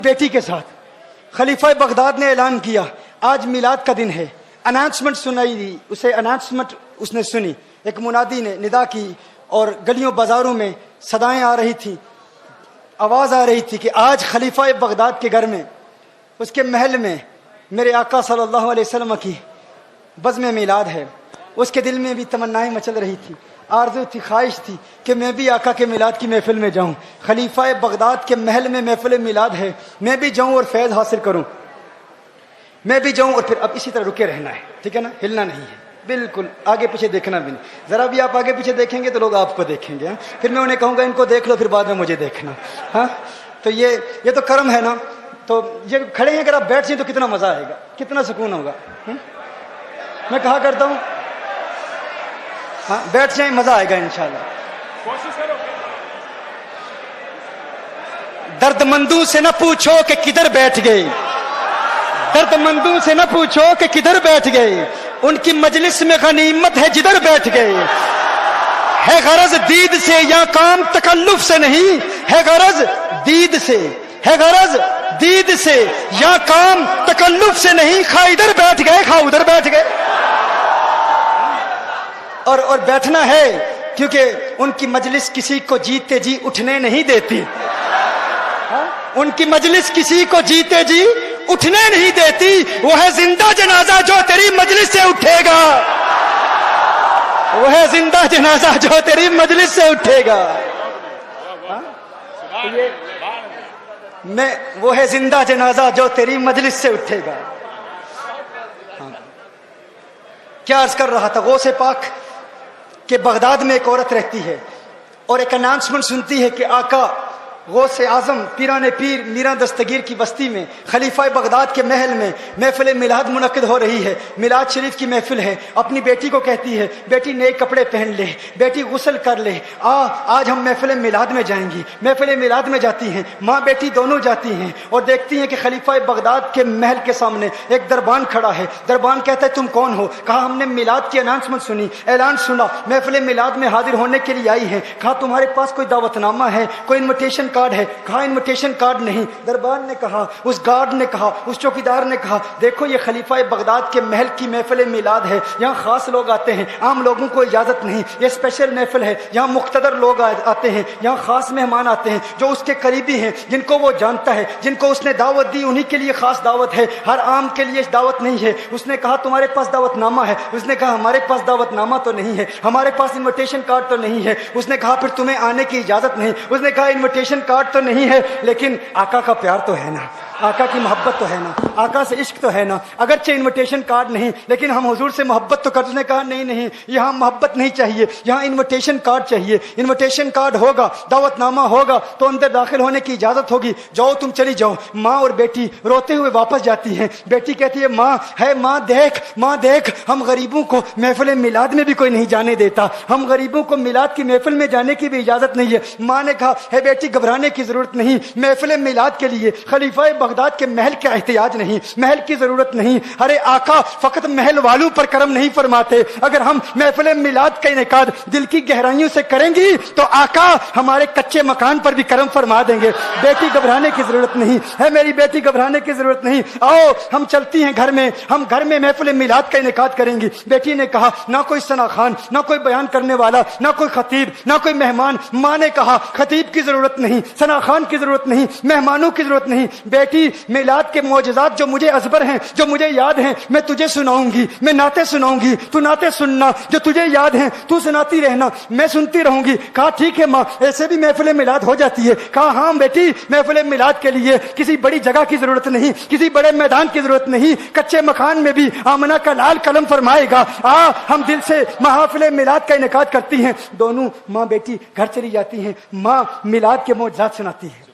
بیٹی کے ساتھ خلیفہ بغداد نے اعلان کیا آج میلاد کا دن ہے. اناؤنسمنٹ سنائی دی اسے، اناؤنسمنٹ اس نے سنی. ایک منادی نے ندا کی اور گلیوں بازاروں میں صدائیں آ رہی تھیں، آواز آ رہی تھی کہ آج خلیفہ بغداد کے گھر میں، اس کے محل میں میرے آقا صلی اللہ علیہ وسلم کی بزم میلاد ہے. اس کے دل میں بھی تمنائیں مچل رہی تھی، آرزو تھی، خواہش تھی کہ میں بھی آقا کے میلاد کی محفل میں جاؤں. خلیفہ بغداد کے محل میں محفل میلاد ہے، میں بھی جاؤں اور فیض حاصل کروں، میں بھی جاؤں. اور پھر اب اسی طرح رکے رہنا ہے، ٹھیک ہے نا، ہلنا نہیں ہے بالکل، آگے پیچھے دیکھنا بھی نہیں. ذرا بھی آپ آگے پیچھے دیکھیں گے تو لوگ آپ کو دیکھیں گے. پھر میں انہیں کہوں گا ان کو دیکھ لو، پھر بعد میں مجھے دیکھنا. ہاں تو یہ تو کرم ہے نا. تو یہ کھڑے ہیں، اگر آپ بیٹھ جائیں تو کتنا مزہ آئے گا، کتنا سکون ہوگا. میں کہا کرتا ہوں ہاں بیٹھ جائیں، مزہ آئے گا انشاءاللہ. درد مندوں سے نہ پوچھو کہ کدھر بیٹھ گئے، درد مندوں سے نہ پوچھو کہ کدھر بیٹھ گئے، ان کی مجلس میں غنیمت ہے جدھر بیٹھ گئے. ہے غرض دید سے یا کام تکلف سے نہیں، ہے غرض دید سے، ہے غرض دید سے یا کام تکلف سے نہیں. خواہ ادھر بیٹھ گئے خواہ ادھر بیٹھ گئے. اور بیٹھنا ہے کیونکہ ان کی مجلس کسی کو جیتے جی اٹھنے نہیں دیتی. ان کی مجلس کسی کو جیتے جی اٹھنے نہیں دیتی. وہ ہے زندہ جنازہ جو تیری مجلس سے اٹھے گا، وہ ہے زندہ جنازہ جو تیری مجلس سے اٹھے گا. وہ ہے زندہ جنازہ جو تیری مجلس سے اٹھے گا. کیا عرض کر رہا تھا، غوث پاک کہ بغداد میں ایک عورت رہتی ہے اور ایک اناؤنسمنٹ سنتی ہے کہ آقا غوث اعظم پیران پیر میران دستگیر کی بستی میں خلیفہ بغداد کے محل میں محفل میلاد منعقد ہو رہی ہے، میلاد شریف کی محفل ہے. اپنی بیٹی کو کہتی ہے بیٹی نئے کپڑے پہن لے، بیٹی غسل کر لے، آج ہم محفل میلاد میں جائیں گی. محفل میلاد میں جاتی ہیں، ماں بیٹی دونوں جاتی ہیں اور دیکھتی ہیں کہ خلیفہ بغداد کے محل کے سامنے ایک دربان کھڑا ہے. دربان کہتا ہے تم کون ہو؟ کہا ہم نے میلاد کی اناؤنسمنٹ سنی، اعلان سنا، محفل میلاد میں حاضر ہونے کے لیے آئی ہیں. کہا تمہارے پاس کوئی دعوت نامہ ہے، کوئی انویٹیشن کارڈ ہے؟ کہا انویٹیشن کارڈ نہیں. دربان نے کہا، اس گارڈ نے کہا، اس چوکیدار نے کہا دیکھو یہ خلیفہ بغداد کے محل کی محفل میلاد ہے، یہاں خاص لوگ آتے ہیں، عام لوگوں کو اجازت نہیں، یہ اسپیشل محفل ہے، یہاں مقتدر لوگ آتے ہیں، یہاں خاص مہمان آتے ہیں جو اس کے قریبی ہیں، جن کو وہ جانتا ہے، جن کو اس نے دعوت دی انہی کے لیے خاص دعوت ہے، ہر عام کے لیے دعوت نہیں ہے. اس نے کہا تمہارے پاس دعوت نامہ ہے؟ اس نے کہا ہمارے پاس دعوت نامہ تو نہیں ہے، ہمارے پاس انویٹیشن کارڈ تو نہیں ہے. اس نے کہا پھر تمہیں آنے کی اجازت نہیں. اس نے کہا انویٹیشن کارڈ تو نہیں ہے لیکن آقا کا پیار تو ہے نا، آقا کی محبت تو ہے نا، آقا سے عشق تو ہے نا. اگرچہ انویٹیشن کارڈ نہیں لیکن ہم حضور سے محبت تو کرتے. اس نے کہا نہیں نہیں، یہاں محبت نہیں چاہیے، یہاں انویٹیشن کارڈ چاہیے. انویٹیشن کارڈ ہوگا، دعوت نامہ ہوگا تو اندر داخل ہونے کی اجازت ہوگی. جاؤ تم چلی جاؤ. ماں اور بیٹی روتے ہوئے واپس جاتی ہیں. بیٹی کہتی ہے ماں دیکھ ہم غریبوں کو محفل میلاد میں بھی کوئی نہیں جانے دیتا، ہم غریبوں کو میلاد کی محفل میں جانے کی بھی اجازت نہیں ہے. ماں نے کہا ہے بیٹی گھبرانے کی ضرورت نہیں، محفل میلاد کے لیے خلیفہ بغداد کے محل کا احتیاج نہیں، محل کی ضرورت نہیں. ارے آقا فقط محل والوں پر کرم نہیں فرماتے، اگر ہم محفل میلاد کا انعقاد دل کی گہرائیوں سے کریں گی تو آقا ہمارے کچے مکان پر بھی کرم فرما دیں گے. بیٹی گھبرانے کی ضرورت نہیں ہے، میری بیٹی گھبرانے کی ضرورت نہیں. آؤ ہم چلتی ہیں گھر میں، ہم گھر میں محفل میلاد کا انعقاد کریں گی. بیٹی نے کہا نہ کوئی ثنا خوان، نہ کوئی بیان کرنے والا، نہ کوئی خطیب، نہ کوئی مہمان. ماں نے کہا خطیب کی ضرورت نہیں، ثنا خوان کی ضرورت نہیں، مہمانوں کی ضرورت نہیں. بیٹی میلاد کے معجزات جو مجھے ازبر ہیں، جو مجھے یاد ہیں، میں تجھے سناؤں گی، میں نعتیں سناؤں گی، تو نعتیں سننا، جو تجھے یاد ہیں تو سناتی رہنا، میں سنتی رہوں گی. کہا ٹھیک ہے ماں، ایسے بھی محفل میلاد ہو جاتی ہے. کہا ہاں بیٹی، محفل میلاد کے لیے کسی بڑی جگہ کی ضرورت نہیں، کسی بڑے میدان کی ضرورت نہیں، کچے مکان میں بھی آمنہ کا لال قلم فرمائے گا. ہم دل سے محافل میلاد کا انعقاد کرتی ہیں. دونوں ماں بیٹی گھر چلی جاتی ہیں. ماں میلاد کے معجزات سناتی ہے،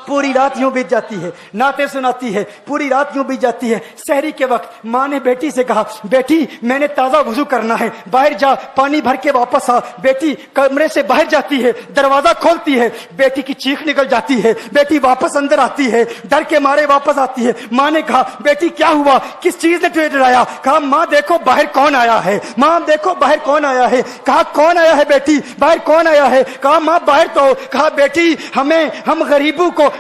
پوری رات یوں بیت جاتی ہے، نعتیں سناتی ہے، پوری رات یوں بیت جاتی ہے. سحری کے وقت ماں نے بیٹی سے کہا بیٹی میں نے تازہ وضو کرنا ہے، باہر جا پانی بھر کے واپس آ. بیٹی کمرے سے باہر جاتی ہے، دروازہ کھولتی ہے، بیٹی کی چیخ نکل جاتی ہے. بیٹی واپس اندر آتی ہے، ڈر کے مارے واپس آتی ہے. ماں نے کہا بیٹی کیا ہوا، کس چیز نے تجھے ڈرایا؟ کہا ماں دیکھو باہر کون آیا ہے، ماں دیکھو باہر کون آیا ہے. کہا کون آیا ہے بیٹی، باہر کون آیا ہے؟ کہا ماں باہر تو. کہا بیٹی ہم غریبوں کو